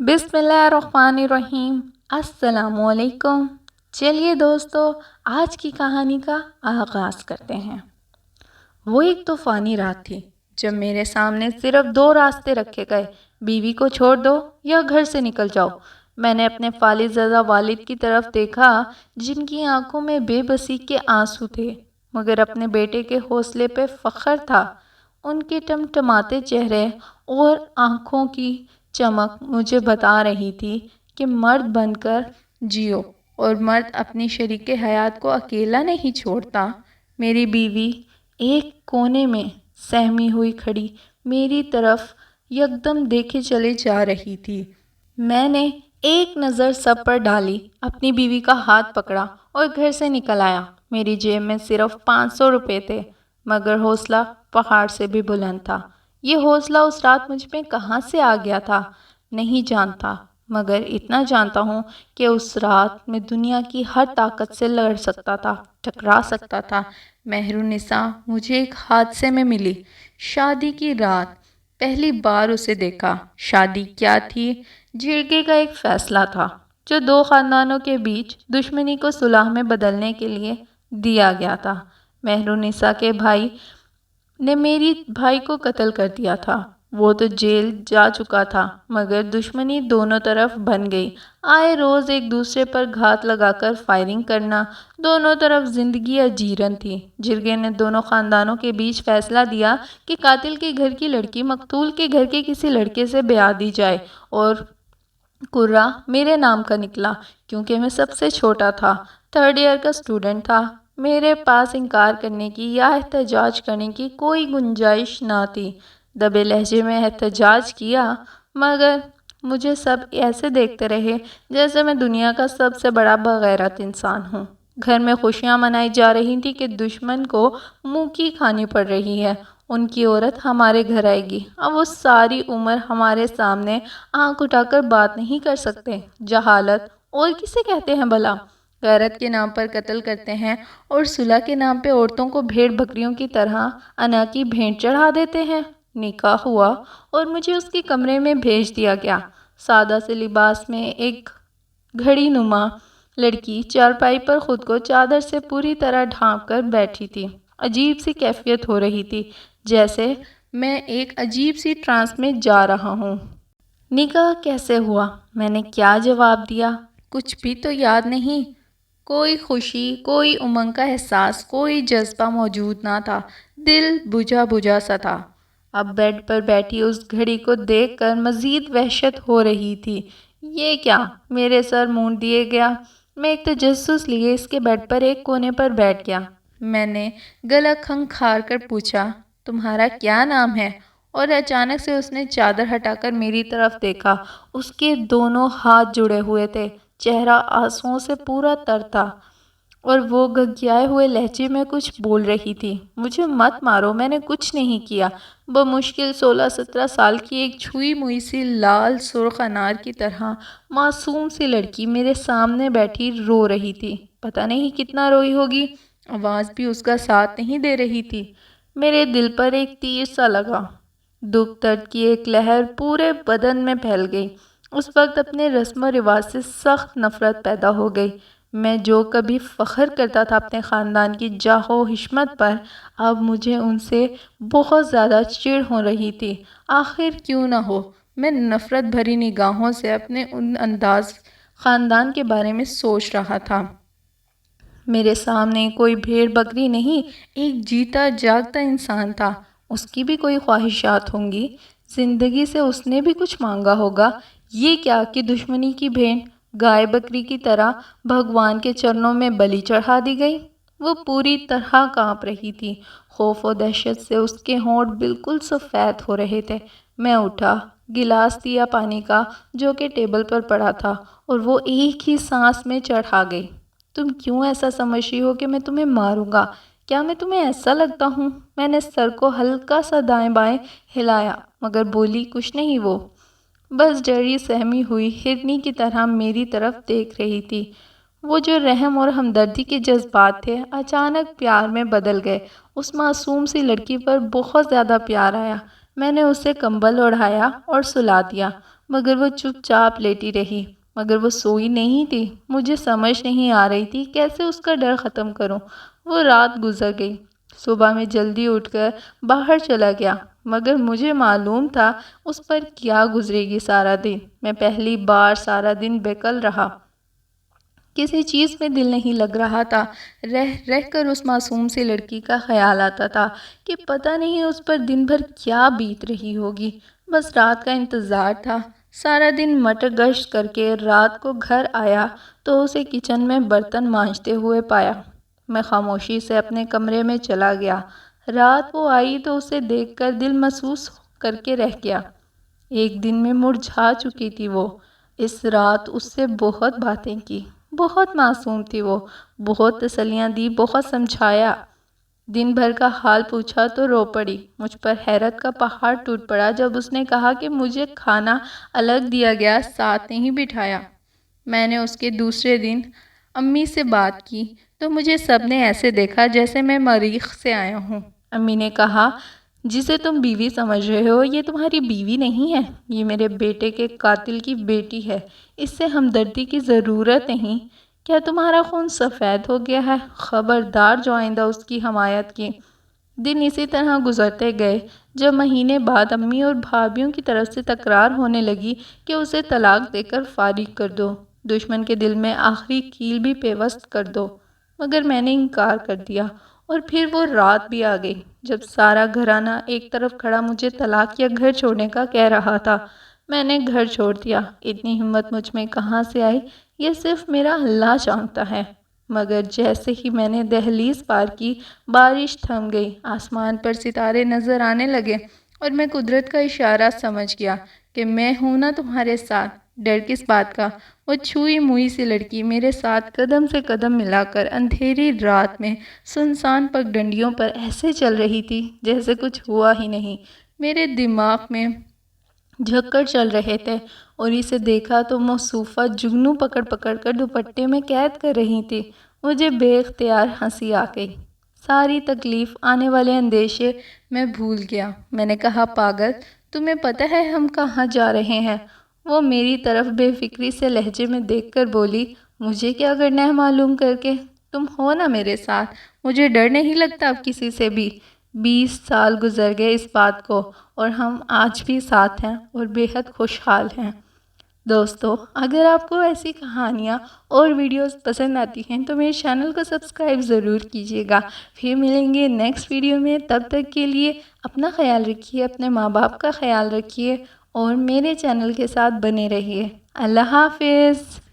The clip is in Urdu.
بسم اللہ الرحمن الرحیم۔ السلام علیکم۔ چلیے دوستو، آج کی کہانی کا آغاز کرتے ہیں۔ وہ ایک طوفانی رات تھی جب میرے سامنے صرف دو راستے رکھے گئے، بیوی کو چھوڑ دو یا گھر سے نکل جاؤ۔ میں نے اپنے فالج زدہ والد کی طرف دیکھا جن کی آنکھوں میں بے بسی کے آنسو تھے، مگر اپنے بیٹے کے حوصلے پہ فخر تھا۔ ان کے ٹمٹماتے چہرے اور آنکھوں کی چمک مجھے بتا رہی تھی کہ مرد بن کر جیو، اور مرد اپنی شریک حیات کو اکیلا نہیں چھوڑتا۔ میری بیوی ایک کونے میں سہمی ہوئی کھڑی میری طرف یکدم دیکھے چلے جا رہی تھی۔ میں نے ایک نظر سب پر ڈالی، اپنی بیوی کا ہاتھ پکڑا اور گھر سے نکل آیا۔ میری جیب میں صرف 500 روپے تھے، مگر حوصلہ پہاڑ سے بھی بلند تھا۔ یہ حوصلہ اس رات مجھ میں کہاں سے آ گیا تھا نہیں جانتا، مگر اتنا جانتا ہوں کہ اس رات میں دنیا کی ہر طاقت سے لڑ سکتا تھا، ٹکرا سکتا تھا۔ مہرالنساء مجھے ایک حادثے میں ملی۔ شادی کی رات پہلی بار اسے دیکھا۔ شادی کیا تھی؟ جرگے کا ایک فیصلہ تھا جو دو خاندانوں کے بیچ دشمنی کو صلح میں بدلنے کے لیے دیا گیا تھا۔ مہرالنساء کے بھائی نے میری بھائی کو قتل کر دیا تھا۔ وہ تو جیل جا چکا تھا، مگر دشمنی دونوں طرف بن گئی۔ آئے روز ایک دوسرے پر گھات لگا کر فائرنگ کرنا، دونوں طرف زندگی اجیرن تھی۔ جرگے نے دونوں خاندانوں کے بیچ فیصلہ دیا کہ قاتل کے گھر کی لڑکی مقتول کے گھر کے کسی لڑکے سے بیاہ دی جائے، اور قرعہ میرے نام کا نکلا کیونکہ میں سب سے چھوٹا تھا، 3rd ایئر کا اسٹوڈنٹ تھا۔ میرے پاس انکار کرنے کی یا احتجاج کرنے کی کوئی گنجائش نہ تھی۔ دبے لہجے میں احتجاج کیا، مگر مجھے سب ایسے دیکھتے رہے جیسے میں دنیا کا سب سے بڑا بغیرت انسان ہوں۔ گھر میں خوشیاں منائی جا رہی تھی کہ دشمن کو منہ کی کھانی پڑ رہی ہے۔ ان کی عورت ہمارے گھر آئے گی، اب وہ ساری عمر ہمارے سامنے آنکھ اٹھا کر بات نہیں کر سکتے۔ جہالت اور کسے کہتے ہیں بھلا؟ غیرت کے نام پر قتل کرتے ہیں اور صلح کے نام پہ عورتوں کو بھیڑ بکریوں کی طرح انا کی بھینٹ چڑھا دیتے ہیں۔ نکاح ہوا اور مجھے اس کے کمرے میں بھیج دیا گیا۔ سادہ سے لباس میں ایک گھڑی نما لڑکی چارپائی پر خود کو چادر سے پوری طرح ڈھانپ کر بیٹھی تھی۔ عجیب سی کیفیت ہو رہی تھی، جیسے میں ایک عجیب سی ٹرانس میں جا رہا ہوں۔ نکاح کیسے ہوا؟ میں نے کیا جواب دیا؟ کچھ بھی تو یاد نہیں۔ کوئی خوشی، کوئی امنگ کا احساس، کوئی جذبہ موجود نہ تھا۔ دل بجھا بجھا سا تھا۔ اب بیڈ پر بیٹھی اس گھڑی کو دیکھ کر مزید وحشت ہو رہی تھی۔ یہ کیا؟ میرے سر مونڈ دیے گیا۔ میں ایک تجسس لیے اس کے بیڈ پر ایک کونے پر بیٹھ گیا۔ میں نے گلا کھنکھار کر پوچھا، تمہارا کیا نام ہے؟ اور اچانک سے اس نے چادر ہٹا کر میری طرف دیکھا۔ اس کے دونوں ہاتھ جڑے ہوئے تھے، چہرہ آنسوؤں سے پورا تر تھا، اور وہ گھگھیائے ہوئے لہجے میں کچھ بول رہی تھی۔ مجھے مت مارو، میں نے کچھ نہیں کیا۔ بمشکل 16-17 سال کی ایک چھوئی موئی سی لال سرخ انار کی طرح معصوم سی لڑکی میرے سامنے بیٹھی رو رہی تھی۔ پتہ نہیں کتنا روئی ہوگی، آواز بھی اس کا ساتھ نہیں دے رہی تھی۔ میرے دل پر ایک تیر سا لگا۔ دکھ درد کی ایک لہر پورے بدن میں پھیل گئی۔ اس وقت اپنے رسم و رواج سے سخت نفرت پیدا ہو گئی۔ میں جو کبھی فخر کرتا تھا اپنے خاندان کی جاہ و حشمت پر، اب مجھے ان سے بہت زیادہ چڑ ہو رہی تھی۔ آخر کیوں نہ ہو، میں نفرت بھری نگاہوں سے اپنے ان انداز خاندان کے بارے میں سوچ رہا تھا۔ میرے سامنے کوئی بھیڑ بکری نہیں، ایک جیتا جاگتا انسان تھا۔ اس کی بھی کوئی خواہشات ہوں گی، زندگی سے اس نے بھی کچھ مانگا ہوگا۔ یہ کیا کہ دشمنی کی بھینٹ گائے بکری کی طرح بھگوان کے چرنوں میں بلی چڑھا دی گئی۔ وہ پوری طرح کانپ رہی تھی۔ خوف و دہشت سے اس کے ہونٹ بالکل سفید ہو رہے تھے۔ میں اٹھا، گلاس دیا پانی کا جو کہ ٹیبل پر پڑا تھا، اور وہ ایک ہی سانس میں چڑھا گئی۔ تم کیوں ایسا سمجھتی ہو کہ میں تمہیں ماروں گا؟ کیا میں تمہیں ایسا لگتا ہوں؟ میں نے سر کو ہلکا سا دائیں بائیں ہلایا، مگر بولی کچھ نہیں۔ وہ بس ڈری سہمی ہوئی ہرنی کی طرح میری طرف دیکھ رہی تھی۔ وہ جو رحم اور ہمدردی کے جذبات تھے اچانک پیار میں بدل گئے۔ اس معصوم سی لڑکی پر بہت زیادہ پیار آیا۔ میں نے اسے کمبل اوڑھایا اور سلا دیا، مگر وہ چپ چاپ لیٹی رہی، مگر وہ سوئی نہیں تھی۔ مجھے سمجھ نہیں آ رہی تھی کیسے اس کا ڈر ختم کروں۔ وہ رات گزر گئی۔ صبح میں جلدی اٹھ کر باہر چلا گیا، مگر مجھے معلوم تھا اس پر کیا گزرے گی سارا دن۔ میں پہلی بار سارا دن بیکل رہا، کسی چیز میں دل نہیں لگ رہا تھا۔ رہ رہ کر اس معصوم سی لڑکی کا خیال آتا تھا کہ پتہ نہیں اس پر دن بھر کیا بیت رہی ہوگی۔ بس رات کا انتظار تھا۔ سارا دن مٹر گشت کر کے رات کو گھر آیا تو اسے کچن میں برتن مانجتے ہوئے پایا۔ میں خاموشی سے اپنے کمرے میں چلا گیا۔ رات وہ آئی تو اسے دیکھ کر دل محسوس کر کے رہ گیا۔ ایک دن میں مرجھا چکی تھی وہ۔ اس رات اس سے بہت باتیں کی، بہت معصوم تھی وہ، بہت تسلیاں دی، بہت سمجھایا۔ دن بھر کا حال پوچھا تو رو پڑی۔ مجھ پر حیرت کا پہاڑ ٹوٹ پڑا جب اس نے کہا کہ مجھے کھانا الگ دیا گیا، ساتھ نہیں بٹھایا۔ میں نے اس کے دوسرے دن امی سے بات کی تو مجھے سب نے ایسے دیکھا جیسے میں مریخ سے آیا ہوں۔ امی نے کہا، جسے تم بیوی سمجھ رہے ہو یہ تمہاری بیوی نہیں ہے، یہ میرے بیٹے کے قاتل کی بیٹی ہے، اس سے ہمدردی کی ضرورت نہیں۔ کیا تمہارا خون سفید ہو گیا ہے؟ خبردار جو آئندہ اس کی حمایت کی۔ دن اسی طرح گزرتے گئے۔ جب مہینے بعد امی اور بھابھیوں کی طرف سے تکرار ہونے لگی کہ اسے طلاق دے کر فارغ کر دو، دشمن کے دل میں آخری کیل بھی پیوست کر دو، مگر میں نے انکار کر دیا۔ اور پھر وہ رات بھی آ گئی جب سارا گھرانہ ایک طرف کھڑا مجھے طلاق یا گھر چھوڑنے کا کہہ رہا تھا۔ میں نے گھر چھوڑ دیا۔ اتنی ہمت مجھ میں کہاں سے آئی یہ صرف میرا اللہ جانتا ہے، مگر جیسے ہی میں نے دہلیز پار کی بارش تھم گئی، آسمان پر ستارے نظر آنے لگے اور میں قدرت کا اشارہ سمجھ گیا کہ میں ہوں نا تمہارے ساتھ، ڈر کس بات کا۔ وہ چھوئی موئی سی لڑکی میرے ساتھ قدم سے قدم ملا کر اندھیری رات میں سنسان پگڈنڈیوں پر ایسے چل رہی تھی جیسے کچھ ہوا ہی نہیں۔ میرے دماغ میں جھکڑ چل رہے تھے اور اسے دیکھا تو موصوفہ جگنو پکڑ پکڑ کر دوپٹے میں قید کر رہی تھی۔ مجھے بے اختیار ہنسی آ گئی۔ ساری تکلیف، آنے والے اندیشے میں بھول گیا۔ میں نے کہا، پاگل، تمہیں پتہ ہے ہم کہاں جا رہے ہیں؟ وہ میری طرف بے فکری سے لہجے میں دیکھ کر بولی، مجھے کیا کرنا ہے معلوم کر کے؟ تم ہو نا میرے ساتھ، مجھے ڈر نہیں لگتا اب کسی سے بھی۔ 20 سال گزر گئے اس بات کو اور ہم آج بھی ساتھ ہیں اور بے حد خوشحال ہیں۔ دوستو، اگر آپ کو ایسی کہانیاں اور ویڈیوز پسند آتی ہیں تو میرے چینل کو سبسکرائب ضرور کیجیے گا۔ پھر ملیں گے نیکسٹ ویڈیو میں، تب تک کے لیے اپنا خیال رکھیے، اپنے ماں باپ کا خیال رکھیے اور میرے چینل کے ساتھ بنے رہیے۔ اللہ حافظ۔